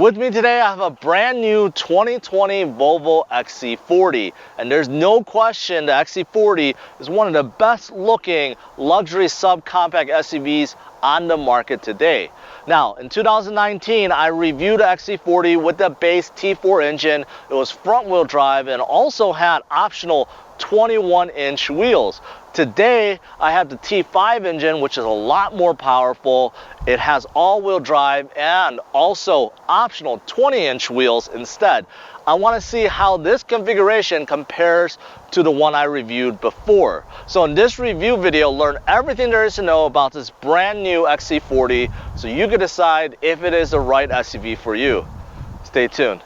With me today, I have a brand new 2020 Volvo XC40. And there's no question the XC40 is one of the best looking luxury subcompact SUVs on the market today. Now, in 2019, I reviewed the XC40 with the base T4 engine. It was front wheel drive and also had optional 21-inch wheels. Today, I have the T5 engine, which is a lot more powerful. It has all-wheel drive and also optional 20-inch wheels instead. I want to see how this configuration compares to the one I reviewed before. So in this review video, learn everything there is to know about this brand new XC40 so you can decide if it is the right SUV for you. Stay tuned.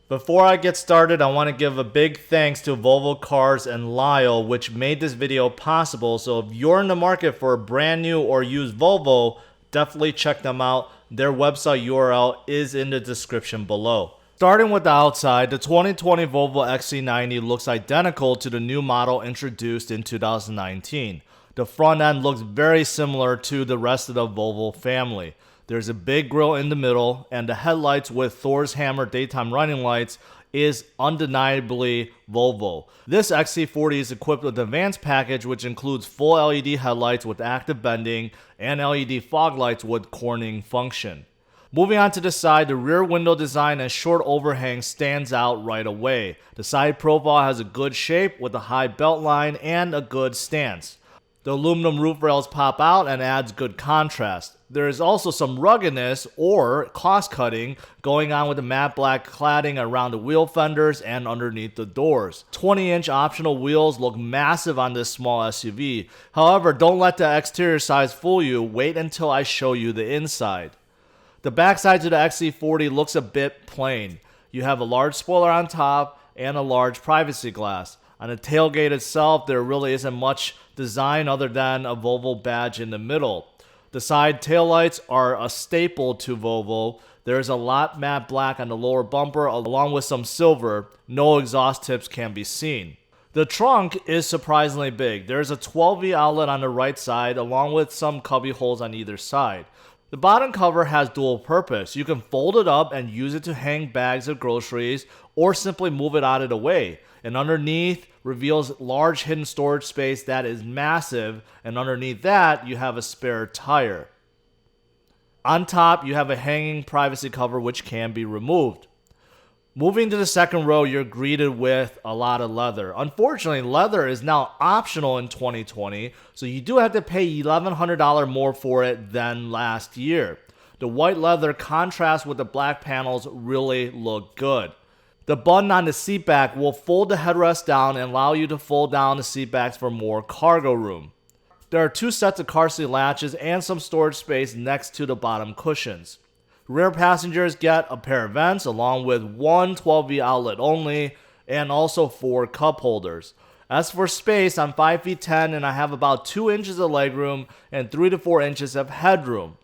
Before I get started, I want to give a big thanks to Volvo Cars and Lyle, which made this video possible. So if you're in the market for a brand new or used Volvo, definitely check them out. Their website URL is in the description below. Starting with the outside, the 2020 Volvo XC90 looks identical to the new model introduced in 2019. The front end looks very similar to the rest of the Volvo family. There's a big grille in the middle, and the headlights with Thor's Hammer daytime running lights is undeniably Volvo. This XC40 is equipped with the advanced package, which includes full LED headlights with active bending and LED fog lights with cornering function. Moving on to the side, the rear window design and short overhang stands out right away. The side profile has a good shape with a high belt line and a good stance. The aluminum roof rails pop out and adds good contrast. There is also some ruggedness or cost cutting going on with the matte black cladding around the wheel fenders and underneath the doors. 20-inch optional wheels look massive on this small SUV. However, don't let the exterior size fool you. Wait until I show you the inside. The backside to the XC40 looks a bit plain. You have a large spoiler on top and a large privacy glass. On the tailgate itself, there really isn't much design other than a Volvo badge in the middle. The side taillights are a staple to Volvo. There's a lot matte black on the lower bumper along with some silver. No exhaust tips can be seen. The trunk is surprisingly big. There's a 12V outlet on the right side along with some cubby holes on either side. The bottom cover has dual purpose. You can fold it up and use it to hang bags of groceries or simply move it out of the way. And underneath reveals large hidden storage space that is massive, and underneath that you have a spare tire. On top you have a hanging privacy cover which can be removed. Moving to the second row, you're greeted with a lot of leather. Unfortunately, leather is now optional in 2020, so you do have to pay $1,100 more for it than last year. The white leather contrast with the black panels really look good. The button on the seat back will fold the headrest down and allow you to fold down the seat backs for more cargo room. There are two sets of car seat latches and some storage space next to the bottom cushions. Rear passengers get a pair of vents along with one 12V outlet only and also 4 cup holders. As for space, I'm 5 feet 10 and I have about 2 inches of legroom and 3 to 4 inches of headroom.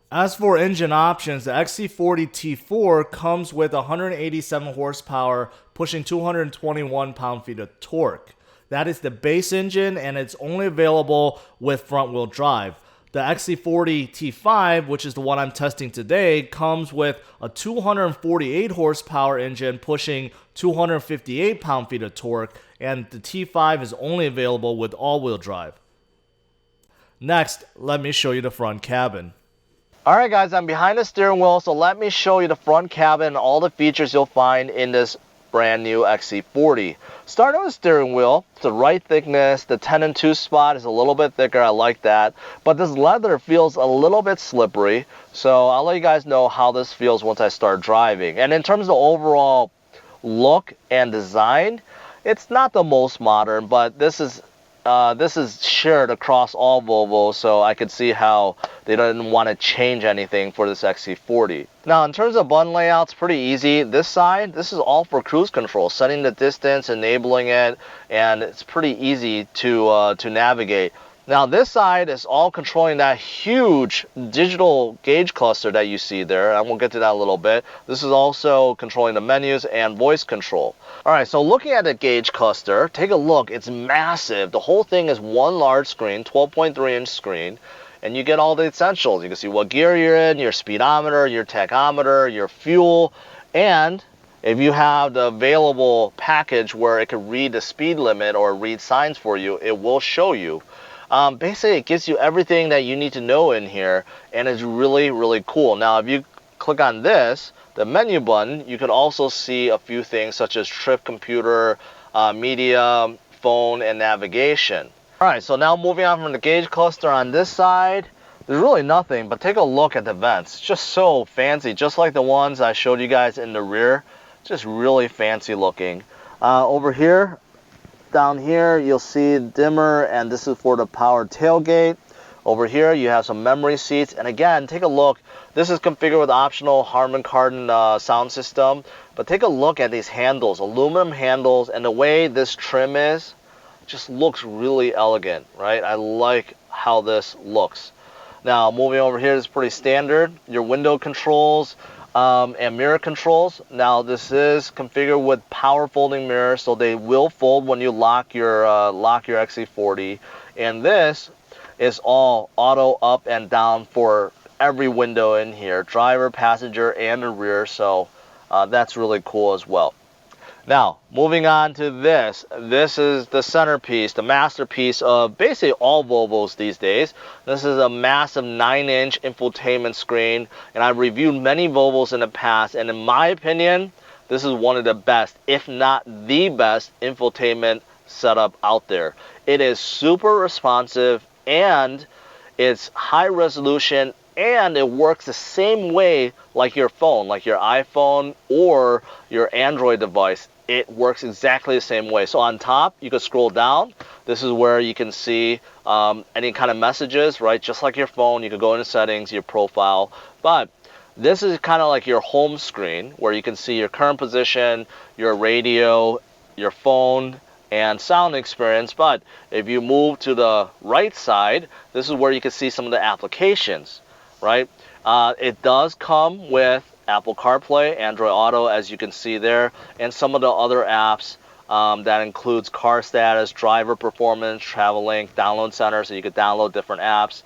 As for engine options, the XC40 T4 comes with 187 horsepower, pushing 221 pound-feet of torque. That is the base engine, and it's only available with front-wheel drive. The XC40 T5, which is the one I'm testing today, comes with a 248 horsepower engine, pushing 258 pound-feet of torque, and the T5 is only available with all-wheel drive. Next, let me show you the front cabin. Alright guys, I'm behind the steering wheel, so let me show you the front cabin and all the features you'll find in this brand new XC40. Starting with the steering wheel, it's the right thickness. The 10 and 2 spot is a little bit thicker, I like that. But this leather feels a little bit slippery, so I'll let you guys know how this feels once I start driving. And in terms of the overall look and design, it's not the most modern, but this is shared across all Volvo, so I could see how they didn't want to change anything for this XC40. Now, in terms of button layouts, pretty easy. This side, this is all for cruise control, setting the distance, enabling it, and it's pretty easy to navigate. Now this side is all controlling that huge digital gauge cluster that you see there, and we'll get to that a little bit. This is also controlling the menus and voice control. Alright, so looking at the gauge cluster, take a look, it's massive. The whole thing is one large screen, 12.3-inch screen, and you get all the essentials. You can see what gear you're in, your speedometer, your tachometer, your fuel, and if you have the available package where it can read the speed limit or read signs for you, it will show you. Basically, it gives you everything that you need to know in here, and it's really, really cool. Now, if you click on this, the menu button, you can also see a few things such as trip computer, media, phone, and navigation. All right, so now moving on from the gauge cluster on this side, there's really nothing, but take a look at the vents. It's just so fancy, just like the ones I showed you guys in the rear. Just really fancy looking. Over here, down here, you'll see dimmer, and this is for the power tailgate. Over here, you have some memory seats, and again, take a look. This is configured with optional Harman Kardon sound system, but take a look at these handles, aluminum handles, and the way this trim is, just looks really elegant, right? I like how this looks. Now, moving over here is pretty standard. Your window controls and mirror controls. Now, this is configured with power folding mirrors, so they will fold when you lock your XC40. And this is all auto up and down for every window in here, driver, passenger, and the rear. So that's really cool as well. Now, moving on to this. This is the centerpiece, the masterpiece of basically all Volvos these days. This is a massive 9-inch infotainment screen, and I've reviewed many Volvos in the past, and in my opinion, this is one of the best, if not the best, infotainment setup out there. It is super responsive, and it's high resolution, and it works the same way like your phone, like your iPhone or your Android device. It works exactly the same way. So on top, you can scroll down. This is where you can see any kind of messages, right? Just like your phone, you can go into settings, your profile. But this is kind of like your home screen where you can see your current position, your radio, your phone, and sound experience. But if you move to the right side, this is where you can see some of the applications, right? It does come with Apple CarPlay, Android Auto, as you can see there, and some of the other apps that includes car status, driver performance, travel link, download center, so you could download different apps.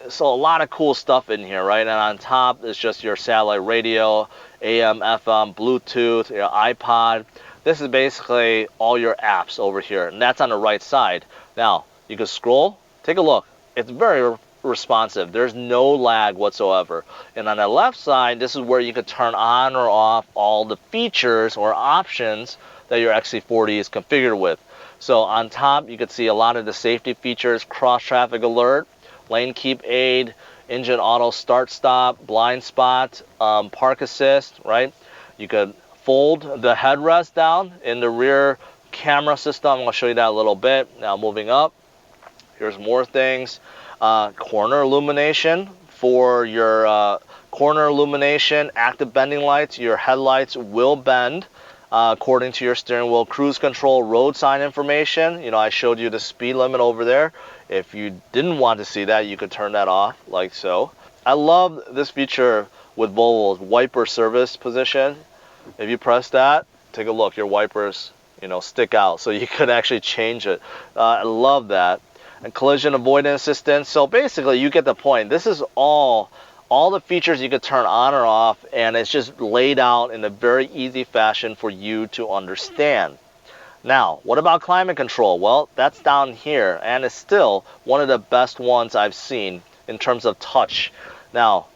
So a lot of cool stuff in here, right? And on top is just your satellite radio, AM, FM, Bluetooth, your iPod. This is basically all your apps over here, and that's on the right side. Now, you can scroll, take a look. It's very responsive. There's no lag whatsoever. And on the left side, this is where you could turn on or off all the features or options that your XC40 is configured with. So on top, you can see a lot of the safety features: cross traffic alert, lane keep aid, engine auto start stop, blind spot, park assist, right? You could fold the headrest down in the rear camera system. I'm going to show you that a little bit. Now moving up, here's more things. Corner illumination for your corner illumination, active bending lights. Your headlights will bend according to your steering wheel. Cruise control, road sign information. You know, I showed you the speed limit over there. If you didn't want to see that, you could turn that off like so. I love this feature with Volvo's wiper service position. If you press that, take a look, your wipers, you know, stick out, so you could actually change it. I love that. And collision avoidance assistance. So basically, you get the point. This is all the features you could turn on or off, and it's just laid out in a very easy fashion for you to understand. Now, what about climate control? Well, that's down here, and it's still one of the best ones I've seen in terms of touch. Now,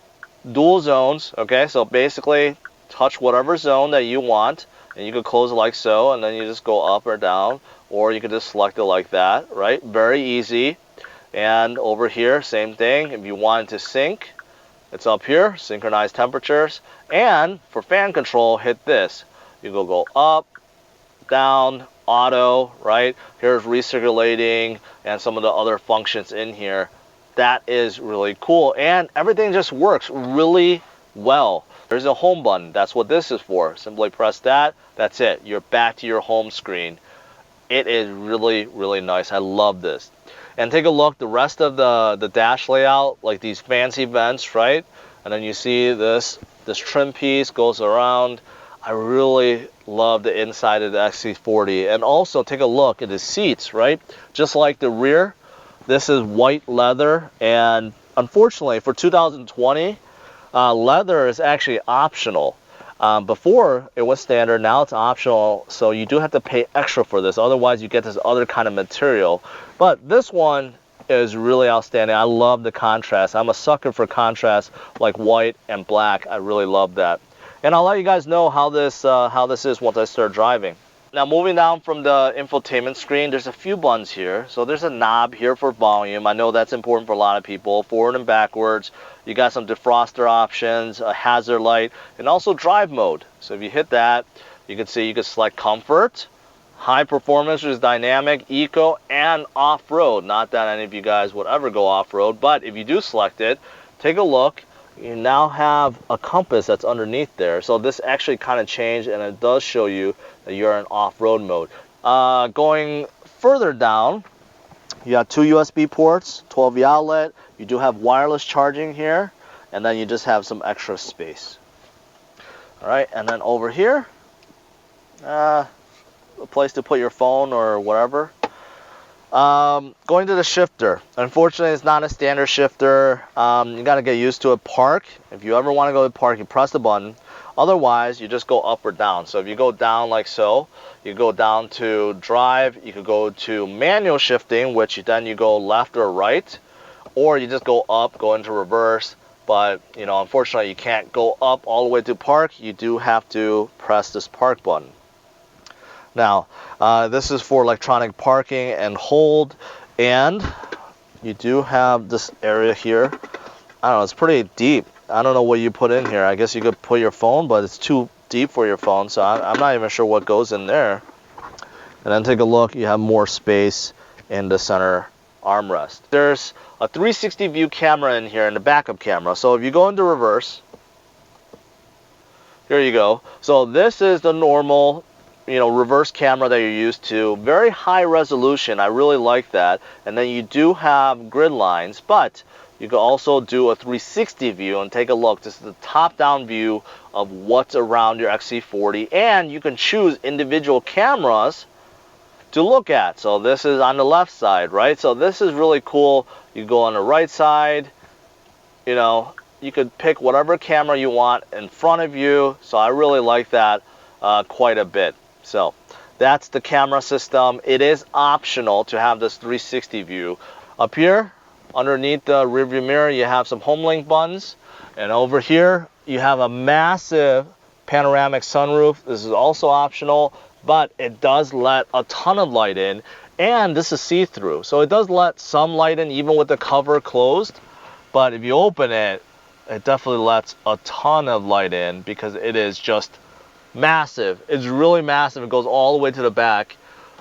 dual zones, okay? So basically, touch whatever zone that you want, and you could close it like so, and then you just go up or down, or you could just select it like that, right? Very easy. And over here, same thing. If you wanted to sync, it's up here, synchronize temperatures. And for fan control, hit this. You go up, down, auto, right? Here's recirculating and some of the other functions in here. That is really cool, and everything just works really well. There's a home button. That's what this is for. Simply press that. That's it. You're back to your home screen. It is really, really nice. I love this. And take a look, the rest of the dash layout, like these fancy vents, right? And then you see this trim piece goes around. I really love the inside of the XC40. And also take a look at the seats, right? Just like the rear, this is white leather, and unfortunately for 2020, leather is actually optional. Before it was standard, now it's optional, so you do have to pay extra for this. Otherwise, you get this other kind of material. But this one is really outstanding. I love the contrast. I'm a sucker for contrast like white and black. I really love that. And I'll let you guys know how this is once I start driving. Now moving down from the infotainment screen, there's a few buttons here. So there's a knob here for volume. I know that's important for a lot of people. Forward and backwards. You got some defroster options, a hazard light, and also drive mode. So if you hit that, you can see you can select comfort, high performance, which is dynamic, eco, and off-road. Not that any of you guys would ever go off-road, but if you do select it, take a look. You now have a compass that's underneath there. So this actually kind of changed, and it does show you that you're in off-road mode. Going further down, you have 2 USB ports, 12V outlet. You do have wireless charging here, and then you just have some extra space. All right, and then over here, a place to put your phone or whatever. Going to the shifter. Unfortunately, it's not a standard shifter. You got to get used to it. Park. If you ever want to go to park, you press the button. Otherwise, you just go up or down. So if you go down like so, you go down to drive. You could go to manual shifting, which then you go left or right, or you just go up, go into reverse. But you know, unfortunately, you can't go up all the way to park. You do have to press this park button. Now, this is for electronic parking and hold, and you do have this area here. I don't know, it's pretty deep. I don't know what you put in here. I guess you could put your phone, but it's too deep for your phone, so I'm not even sure what goes in there. And then take a look, you have more space in the center armrest. There's a 360 view camera in here and the backup camera. So if you go into reverse, here you go. So this is the normal, you know, reverse camera that you're used to. Very high resolution. I really like that. And then you do have grid lines, but you can also do a 360 view and take a look. This is the top-down view of what's around your XC40, and you can choose individual cameras to look at. So this is on the left side, right? So this is really cool. You go on the right side, you know, you could pick whatever camera you want in front of you. So I really like that quite a bit. So that's the camera system. It is optional to have this 360 view. Up here, underneath the rearview mirror, you have some HomeLink buttons. And over here, you have a massive panoramic sunroof. This is also optional, but it does let a ton of light in. And this is see-through. So it does let some light in even with the cover closed. But if you open it, it definitely lets a ton of light in because it is just massive. It's really massive. It goes all the way to the back.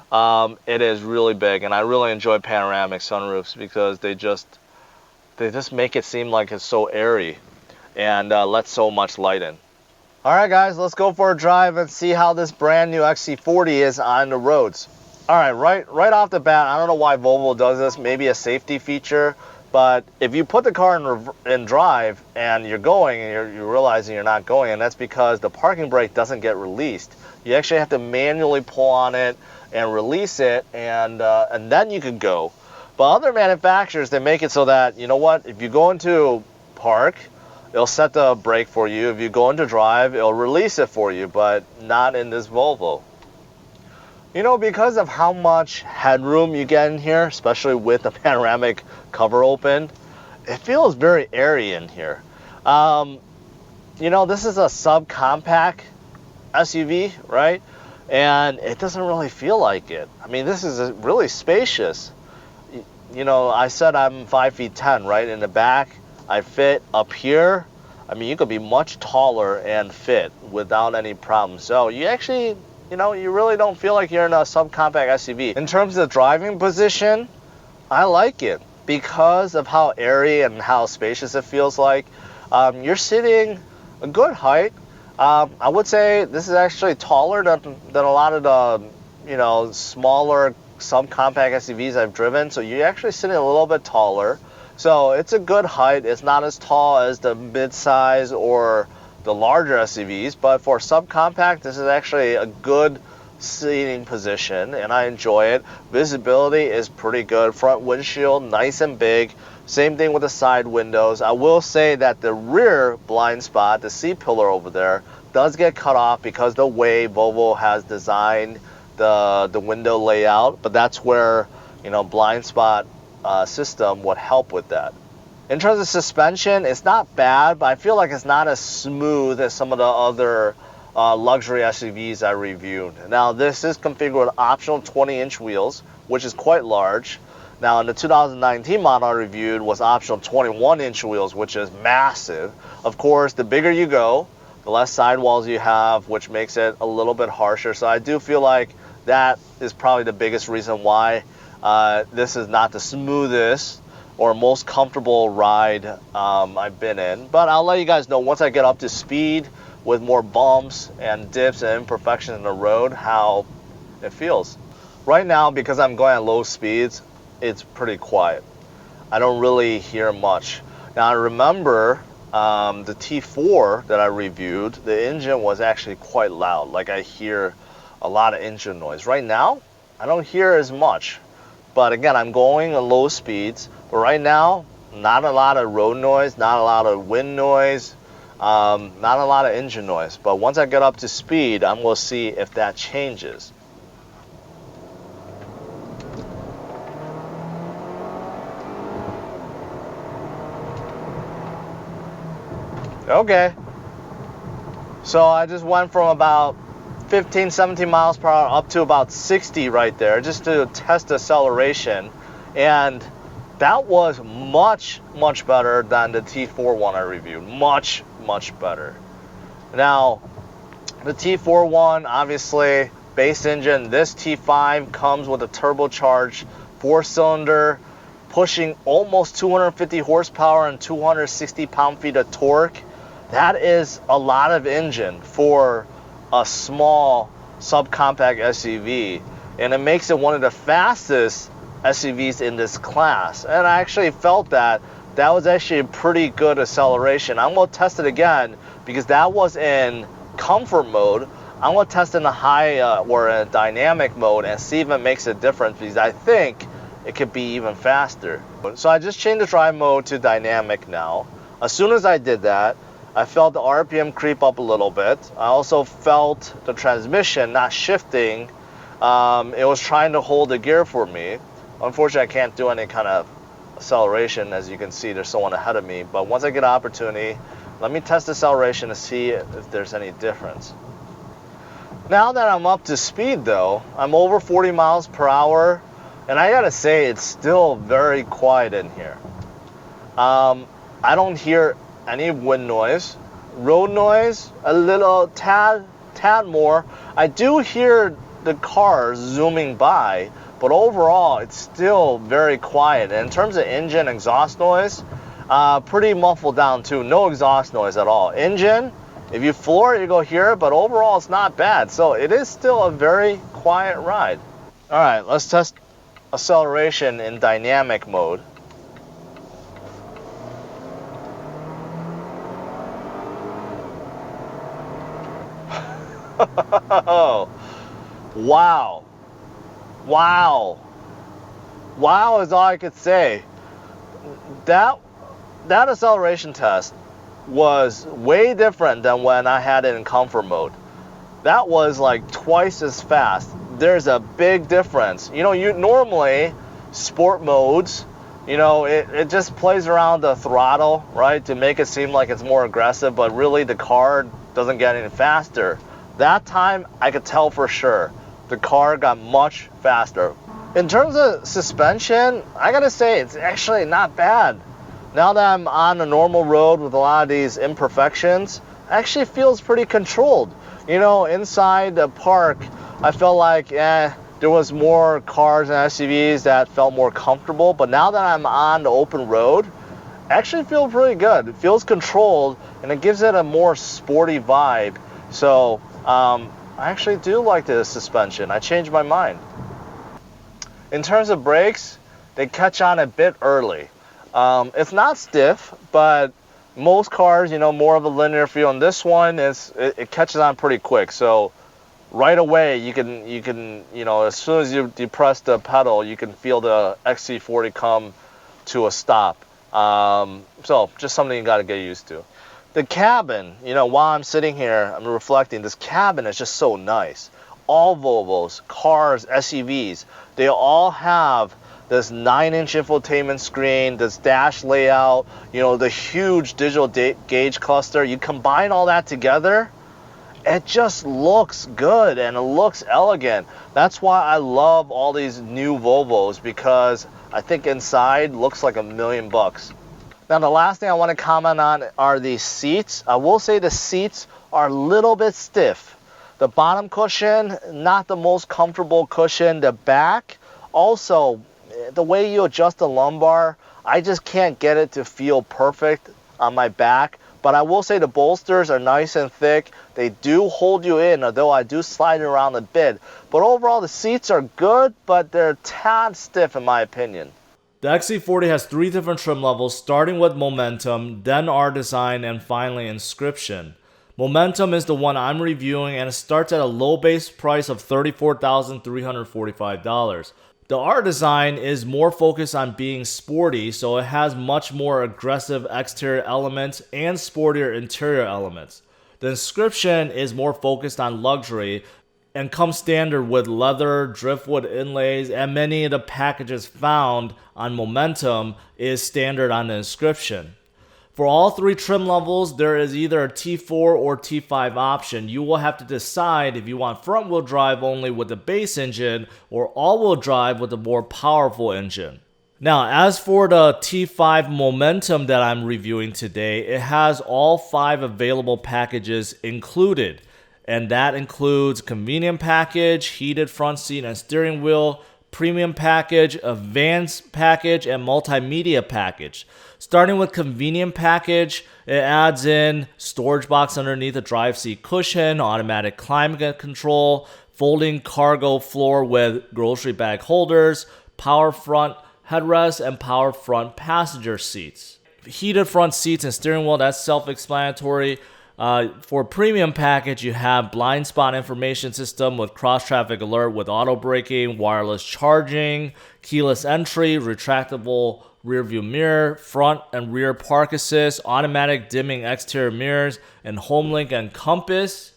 It is really big, and I really enjoy panoramic sunroofs because they just make it seem like it's so airy and let so much light in. All right, guys, let's go for a drive and see how this brand new XC40 is on the roads. All right, right off the bat, I don't know why Volvo does this. Maybe a safety feature. But if you put the car in drive and you're going and you're realizing you're not going, and that's because the parking brake doesn't get released. You actually have to manually pull on it and release it, and then you can go. But other manufacturers, they make it so that, you know what, if you go into park, it'll set the brake for you. If you go into drive, it'll release it for you, but not in this Volvo. You know, because of how much headroom you get in here, especially with the panoramic cover open, it feels very airy in here. You know, this is a subcompact SUV, right? And it doesn't really feel like it. I mean, this is really spacious. You know, I said I'm 5'10", right? In the back, I fit up here. I mean, you could be much taller and fit without any problem. So you actually, you know, you really don't feel like you're in a subcompact SUV. In terms of driving position, I like it because of how airy and how spacious it feels like. You're sitting a good height. I would say this is actually taller than a lot of the, you know, smaller subcompact SUVs I've driven. So you're actually sitting a little bit taller. So it's a good height. It's not as tall as the mid-size or the larger SUVs, but for subcompact, this is actually a good seating position, and I enjoy it. Visibility is pretty good. Front windshield, nice and big. Same thing with the side windows. I will say that the rear blind spot, the C-pillar over there, does get cut off because the way Volvo has designed the window layout, but that's where, you know, blind spot system would help with that. In terms of suspension, it's not bad, but I feel like it's not as smooth as some of the other luxury SUVs I reviewed. Now, this is configured with optional 20-inch wheels, which is quite large. Now, in the 2019 model I reviewed was optional 21-inch wheels, which is massive. Of course, the bigger you go, the less sidewalls you have, which makes it a little bit harsher. So I do feel like that is probably the biggest reason why this is not the smoothest or most comfortable ride I've been in. But I'll let you guys know once I get up to speed with more bumps and dips and imperfections in the road how it feels. Right now, because I'm going at low speeds, it's pretty quiet. I don't really hear much. Now I remember the T4 that I reviewed, the engine was actually quite loud. Like I hear a lot of engine noise. Right now, I don't hear as much. But again, I'm going at low speeds. But right now, not a lot of road noise, not a lot of wind noise, not a lot of engine noise. But once I get up to speed, I'm going to see if that changes. Okay, so I just went from about 15, 17 miles per hour up to about 60 right there just to test acceleration, and that was much better than the T4 one I reviewed. Much better. Now the T4 one, obviously base engine. This T5 comes with a turbocharged 4-cylinder pushing almost 250 horsepower and 260 pound-feet of torque. That is a lot of engine for a small subcompact SUV, and it makes it one of the fastest SUVs in this class. And I actually felt that was actually a pretty good acceleration. I'm going to test it again because that was in comfort mode. I'm going to test in a high or a dynamic mode and see if it makes a difference, because I think it could be even faster. So I just changed the drive mode to dynamic now. As soon as I did that, I felt the RPM creep up a little bit. I also felt the transmission not shifting. It was trying to hold the gear for me. Unfortunately, I can't do any kind of acceleration. As you can see, there's someone ahead of me. But once I get an opportunity, let me test acceleration to see if there's any difference. Now that I'm up to speed though, I'm over 40 miles per hour. And I gotta say, it's still very quiet in here. I don't hear any wind noise. Road noise, a little tad more. I do hear the cars zooming by, but overall it's still very quiet. And in terms of engine exhaust noise, pretty muffled down too. No exhaust noise at all. Engine, if you floor it, you go hear it, but overall it's not bad. So it is still a very quiet ride. All right, let's test acceleration in dynamic mode. Wow is all I could say. That acceleration test was way different than when I had it in comfort mode. That was like twice as fast. There's a big difference. You know, you normally sport modes, you know, it just plays around the throttle, right, to make it seem like it's more aggressive, but really the car doesn't get any faster. That time, I could tell for sure the car got much faster. In terms of suspension, I gotta say it's actually not bad. Now that I'm on a normal road with a lot of these imperfections, it actually feels pretty controlled. You know, inside the park, I felt like there was more cars and SUVs that felt more comfortable. But now that I'm on the open road, I actually feel pretty good. It feels controlled, and it gives it a more sporty vibe. So I actually do like the suspension. I changed my mind. In terms of brakes, they catch on a bit early. It's not stiff, but most cars, you know, more of a linear feel. And this one it catches on pretty quick. So right away, you can, you know, as soon as you depress the pedal, you can feel the XC40 come to a stop. So just something you got to get used to. The cabin, you know, while I'm sitting here, I'm reflecting, this cabin is just so nice. All Volvos, cars, SUVs, they all have this 9-inch infotainment screen, this dash layout, you know, the huge digital gauge cluster. You combine all that together, it just looks good and it looks elegant. That's why I love all these new Volvos, because I think inside looks like $1,000,000. Now the last thing I want to comment on are these seats. I will say the seats are a little bit stiff. The bottom cushion, not the most comfortable cushion. The back, also, the way you adjust the lumbar, I just can't get it to feel perfect on my back. But I will say the bolsters are nice and thick. They do hold you in, although I do slide it around a bit. But overall, the seats are good, but they're a tad stiff in my opinion. The XC40 has 3 different trim levels, starting with Momentum, then R Design, and finally Inscription. Momentum is the one I'm reviewing, and it starts at a low base price of $34,345. The R Design is more focused on being sporty, so it has much more aggressive exterior elements and sportier interior elements. The Inscription is more focused on luxury and comes standard with leather, driftwood inlays, and many of the packages found on Momentum is standard on the Inscription. For all 3 trim levels, there is either a T4 or T5 option. You will have to decide if you want front-wheel drive only with the base engine or all-wheel drive with a more powerful engine. Now, as for the T5 Momentum that I'm reviewing today, it has all 5 available packages included. And that includes convenient package, heated front seat and steering wheel, premium package, advanced package, and multimedia package. Starting with convenient package, it adds in storage box underneath the drive seat cushion, automatic climate control, folding cargo floor with grocery bag holders, power front headrest, and power front passenger seats. Heated front seats and steering wheel, that's self-explanatory. For premium package, you have blind spot information system with cross-traffic alert with auto braking, wireless charging, keyless entry, retractable rear view mirror, front and rear park assist, automatic dimming exterior mirrors, and HomeLink and compass.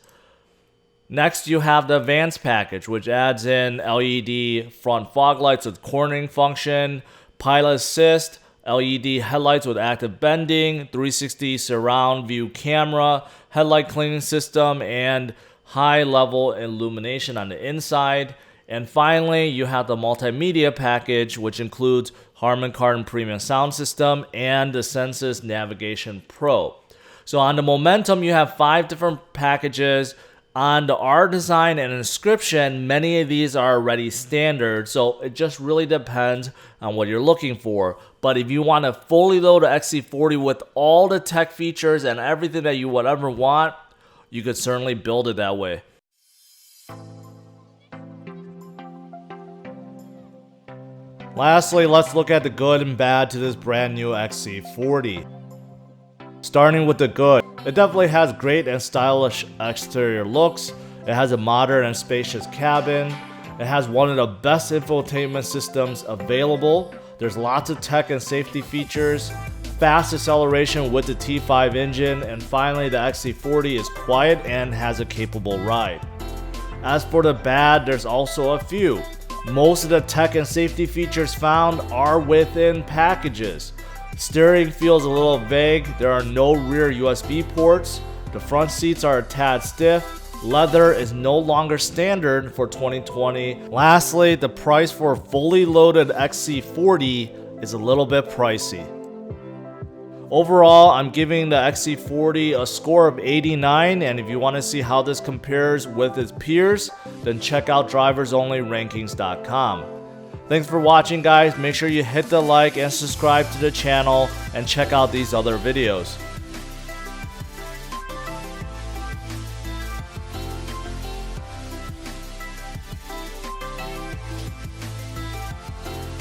Next, you have the advanced package, which adds in LED front fog lights with cornering function, pilot assist, LED headlights with active bending, 360 surround view camera, headlight cleaning system, and high-level illumination on the inside. And finally, you have the multimedia package, which includes Harman Kardon Premium Sound System and the Sensus Navigation Pro. So on the Momentum, you have 5 different packages. On the R Design and Inscription, many of these are already standard, so it just really depends on what you're looking for. But if you want to fully load an XC40 with all the tech features and everything that you would ever want, you could certainly build it that way. Lastly, let's look at the good and bad to this brand new XC40. Starting with the good, it definitely has great and stylish exterior looks. It has a modern and spacious cabin. It has one of the best infotainment systems available. There's lots of tech and safety features, fast acceleration with the T5 engine, and finally the XC40 is quiet and has a capable ride. As for the bad, there's also a few. Most of the tech and safety features found are within packages. Steering feels a little vague. There are no rear USB ports. The front seats are a tad stiff. Leather is no longer standard for 2020. Lastly, the price for a fully loaded XC40 is a little bit pricey. Overall, I'm giving the XC40 a score of 89, and if you want to see how this compares with its peers, then check out driversonlyrankings.com. Thanks for watching, guys. Make sure you hit the like and subscribe to the channel and check out these other videos.